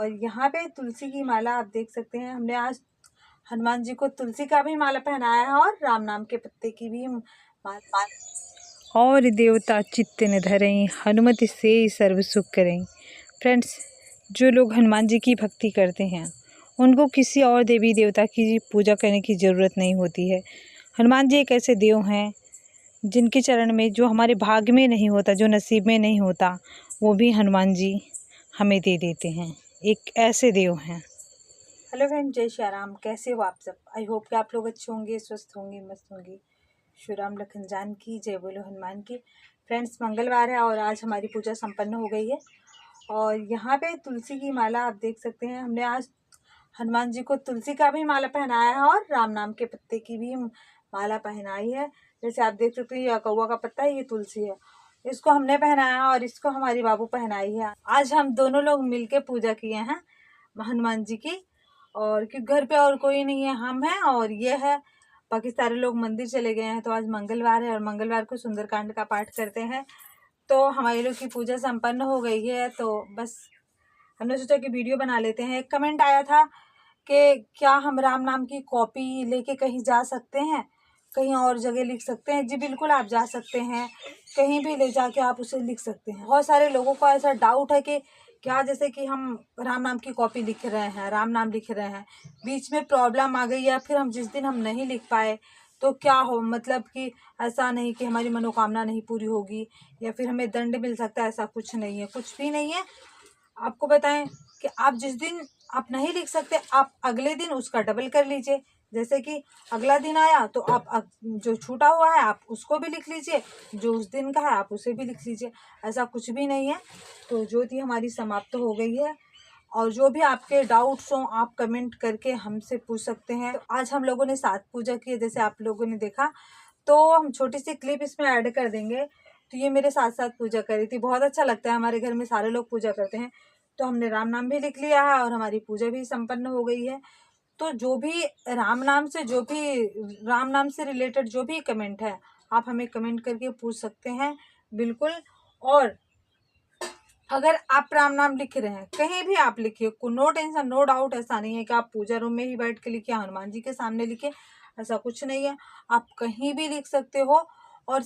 और यहाँ पे तुलसी की माला आप देख सकते हैं। हमने आज हनुमान जी को तुलसी का भी माला पहनाया है और राम नाम के पत्ते की भी माला। और देवता चित्त न धरें, हनुमति से सर्व सुख करें। फ्रेंड्स, जो लोग हनुमान जी की भक्ति करते हैं उनको किसी और देवी देवता की पूजा करने की ज़रूरत नहीं होती है। हनुमान जी एक ऐसे देव हैं जिनके चरण में जो हमारे भाग्य में नहीं होता, जो नसीब में नहीं होता, वो भी हनुमान जी हमें दे देते हैं। एक ऐसे देव हैं। हेलो फ्रेंड, जय श्री राम। कैसे हो आप सब? आई होप कि आप लोग अच्छे होंगे, स्वस्थ होंगे, मस्त होंगे। श्री राम लखन जान की जय, बोलो हनुमान की। फ्रेंड्स, मंगलवार है और आज हमारी पूजा संपन्न हो गई है। और यहाँ पे तुलसी की माला आप देख सकते हैं। हमने आज हनुमान जी को तुलसी का भी माला पहनाया है और राम नाम के पत्ते की भी माला पहनाई है। जैसे आप देख सकते हैं, ये कौवा का पत्ता है, ये तुलसी है। इसको हमने पहनाया और इसको हमारी बाबू पहनाई है। आज हम दोनों लोग मिलके पूजा किए हैं हनुमान जी की। और क्योंकि घर पे और कोई नहीं है, हम हैं और ये है। बाकी सारे लोग मंदिर चले गए हैं। तो आज मंगलवार है और मंगलवार को सुंदरकांड का पाठ करते हैं। तो हमारे लोग की पूजा संपन्न हो गई है। तो बस हमने सोचा कि वीडियो बना लेते हैं। एक कमेंट आया था कि क्या हम राम नाम की कॉपी लेके कहीं जा सकते हैं, कहीं और जगह लिख सकते हैं? जी बिल्कुल, आप जा सकते हैं, कहीं भी ले जाके आप उसे लिख सकते हैं। बहुत सारे लोगों को ऐसा डाउट है कि क्या, जैसे कि हम राम नाम की कॉपी लिख रहे हैं, राम नाम लिख रहे हैं, बीच में प्रॉब्लम आ गई या फिर हम जिस दिन हम नहीं लिख पाए तो क्या हो, मतलब कि ऐसा नहीं कि हमारी मनोकामना नहीं पूरी होगी या फिर हमें दंड मिल सकता है। ऐसा कुछ नहीं है, कुछ भी नहीं है। आपको बताएं कि आप जिस दिन आप नहीं लिख सकते, आप अगले दिन उसका डबल कर लीजिए। जैसे कि अगला दिन आया तो आप जो छूटा हुआ है आप उसको भी लिख लीजिए, जो उस दिन का है आप उसे भी लिख लीजिए। ऐसा कुछ भी नहीं है। तो ज्योति हमारी समाप्त हो गई है। और जो भी आपके डाउट्स हो आप कमेंट करके हमसे पूछ सकते हैं। तो आज हम लोगों ने साथ पूजा की है, जैसे आप लोगों ने देखा। तो हम छोटी सी क्लिप इसमें ऐड कर देंगे। तो ये मेरे साथ साथ पूजा करी थी। बहुत अच्छा लगता है, हमारे घर में सारे लोग पूजा करते हैं। तो हमने राम नाम भी लिख लिया है और हमारी पूजा भी संपन्न हो गई है। तो जो भी राम नाम से रिलेटेड जो भी कमेंट है, आप हमें कमेंट करके पूछ सकते हैं, बिल्कुल। और अगर आप राम नाम लिख रहे हैं, कहीं भी आप लिखिए, नो टेंशन, नो डाउट। ऐसा नहीं है कि आप पूजा रूम में ही बैठ के लिखिए, हनुमान जी के सामने लिखिए, ऐसा कुछ नहीं है। आप कहीं भी लिख सकते हो और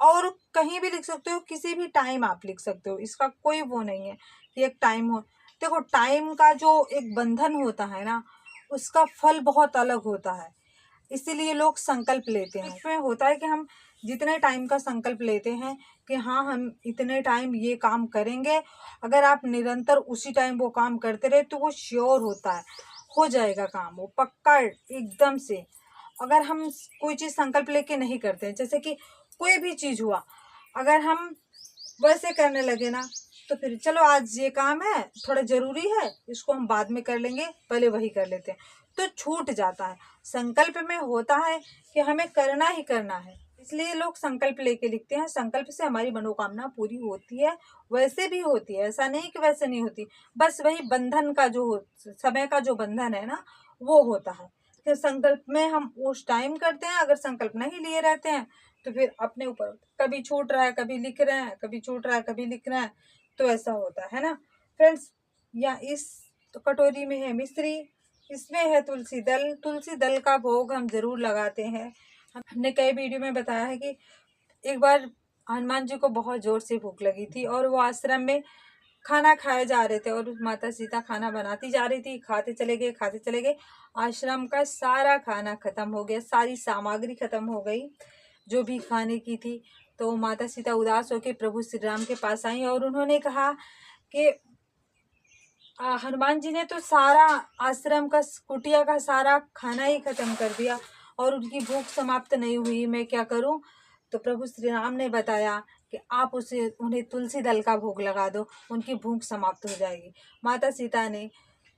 और कहीं भी लिख सकते हो, किसी भी टाइम आप लिख सकते हो। इसका कोई वो नहीं है कि एक टाइम हो। देखो, टाइम का जो एक बंधन होता है ना, उसका फल बहुत अलग होता है। इसीलिए लोग संकल्प लेते हैं। इसमें होता है कि हम जितने टाइम का संकल्प लेते हैं कि हाँ हम इतने टाइम ये काम करेंगे, अगर आप निरंतर उसी टाइम वो काम करते रहे तो वो श्योर होता है, हो जाएगा काम, वो पक्का एकदम से। अगर हम कोई चीज़ संकल्प लेके नहीं करते हैं, जैसे कि कोई भी चीज़ हुआ, अगर हम वैसे करने लगे ना, तो फिर चलो आज ये काम है, थोड़ा ज़रूरी है, इसको हम बाद में कर लेंगे, पहले वही कर लेते हैं, तो छूट जाता है। संकल्प में होता है कि हमें करना ही करना है, इसलिए लोग संकल्प लेके लिखते हैं। संकल्प से हमारी मनोकामना पूरी होती है, वैसे भी होती है, ऐसा नहीं कि वैसे नहीं होती। बस वही बंधन का जो समय का जो बंधन है ना, वो होता है कि संकल्प में हम उस टाइम करते हैं। अगर संकल्प नहीं लिए रहते हैं तो फिर अपने ऊपर, कभी छूट रहा है, कभी लिख रहे हैं, कभी छूट रहा है, कभी लिख रहे हैं, तो ऐसा होता है ना फ्रेंड्स। या इस कटोरी में है मिश्री, इसमें है तुलसी दल। तुलसी दल का भोग हम जरूर लगाते हैं। हमने कई वीडियो में बताया है कि एक बार हनुमान जी को बहुत जोर से भूख लगी थी और वो आश्रम में खाना खाए जा रहे थे और माता सीता खाना बनाती जा रही थी। खाते चले गए, खाते चले गए, आश्रम का सारा खाना खत्म हो गया, सारी सामग्री खत्म हो गई जो भी खाने की थी। तो माता सीता उदास होकर प्रभु श्री राम के पास आई और उन्होंने कहा कि हनुमान जी ने तो सारा आश्रम का, कुटिया का सारा खाना ही खत्म कर दिया और उनकी भूख समाप्त नहीं हुई, मैं क्या करूं? तो प्रभु श्री राम ने बताया कि आप उन्हें तुलसी दल का भोग लगा दो, उनकी भूख समाप्त हो जाएगी। माता सीता ने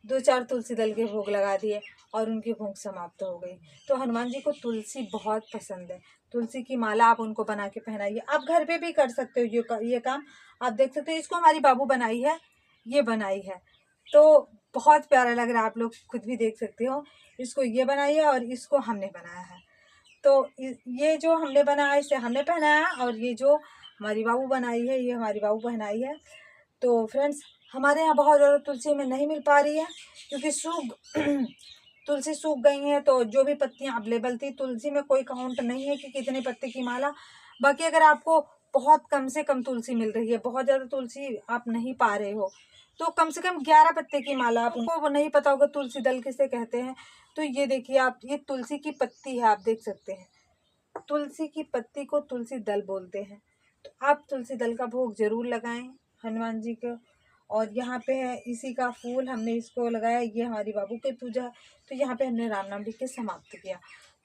2-4 तुलसी दल के भोग लगा दिए और उनकी भूख समाप्त हो गई। तो हनुमान जी को तुलसी बहुत पसंद है। तुलसी की माला आप उनको बना के पहनाइए। आप घर पे भी कर सकते हो ये काम। आप देख सकते हो, इसको हमारी बाबू बनाई है, ये बनाई है, तो बहुत प्यारा लग रहा है। आप लोग खुद भी देख सकते हो। इसको ये बनाई है और इसको हमने बनाया है। तो ये जो हमने बनाया इसे हमने पहनाया और ये जो हमारी बाबू बनाई है ये हमारी बाबू पहनाई है। तो फ्रेंड्स, हमारे यहाँ बहुत ज़्यादा तुलसी हमें नहीं मिल पा रही है क्योंकि तुलसी सूख गई है। तो जो भी पत्तियाँ अवेलेबल थी, तुलसी में कोई काउंट नहीं है कि कितने पत्ते की माला। बाकी अगर आपको बहुत कम से कम तुलसी मिल रही है, बहुत ज़्यादा तुलसी आप नहीं पा रहे हो, तो कम से कम 11 पत्ते की माला, आपको वो नहीं पता होगा तुलसी दल किसे कहते हैं। तो ये देखिए आप, ये तुलसी की पत्ती है, आप देख सकते हैं, तुलसी की पत्ती को तुलसी दल बोलते हैं। तो आप तुलसी दल का भोग जरूर लगाएं हनुमान जी को। और यहाँ पे है इसी का फूल, हमने इसको लगाया, ये हमारी बाबू की पूजा है। तो यहाँ पे हमने राम नाम लिख के समाप्त किया।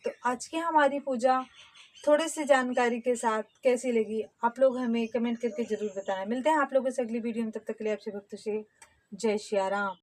तो आज की हमारी पूजा थोड़ी सी जानकारी के साथ कैसी लगी, आप लोग हमें कमेंट करके जरूर बताएं। मिलते हैं आप लोगों से अगली वीडियो में, तब तक के लिए आपसे भक्त से जय श्री राम।